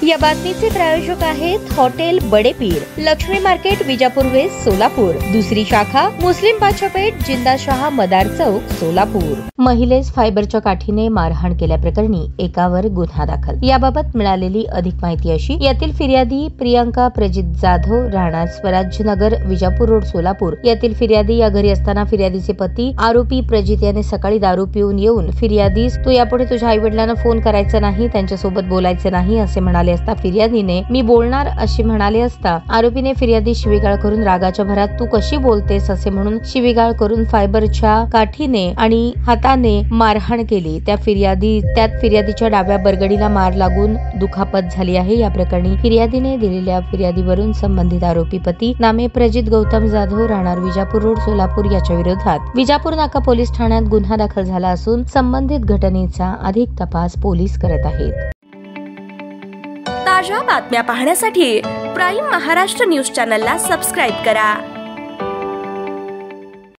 या बातमीचे प्रायोजक आहेत hotel Badepir, Laxmi market, Vijapur west, Solapur. दुसरी शाखा मुस्लिम बादशाहपेठ, जिंदाशहा मदार चौक, सोलापूर। महिलेस फायबरच्या काठीने मारहाण केल्याप्रकरणी एकावर गुन्हा दाखल। याबाबत मिळालेली अधिक माहिती अशी, यातील फिर्यादी प्रियांका प्रजित जाधव, राहणार स्वराज्यनगर, विजापूर रोड, सोलापूर यातील फिर्यादी या घरी असताना फिर्यादीचे पती आरोपी प्रजित याने सकाळी दारू पिऊन येऊन फिर्यादीस तू यापुढे तुझ्या आई वडिलांना फोन करायचा नाही, त्यांच्यासोबत बोलायचे नाही असे म्हणाले असता फिर्यादीने मी बोलणार अशी म्हणाले असता आरोपीने फिर्यादी शिवीगाळ करून रागाच्या भरात तू कशी बोलतेस असे म्हणून शिवीगाळ करून फायबरच्या काठीने आणि हाताने मारहाण केली। त्यात फिर्यादीच्या डाव्या बरगडीला मार लागून दुखापत झाली आहे। या प्रकरणी फिर्यादीने दिलेल्या फिर्यादीवरून संबंधित आरोपी पती नामे प्रजित गौतम जाधव, राहणार विजापूर रोड, सोलापूर याच्या विरोधात विजापूर नाका पोलीस ठाण्यात गुन्हा दाखल झाला असून संबंधित घटनेचा अधिक तपास पोलीस करत आहेत। ताज्या बातम्या पाहण्यासाठी प्राईम महाराष्ट्र न्यूज चॅनलला सबस्क्राईब करा।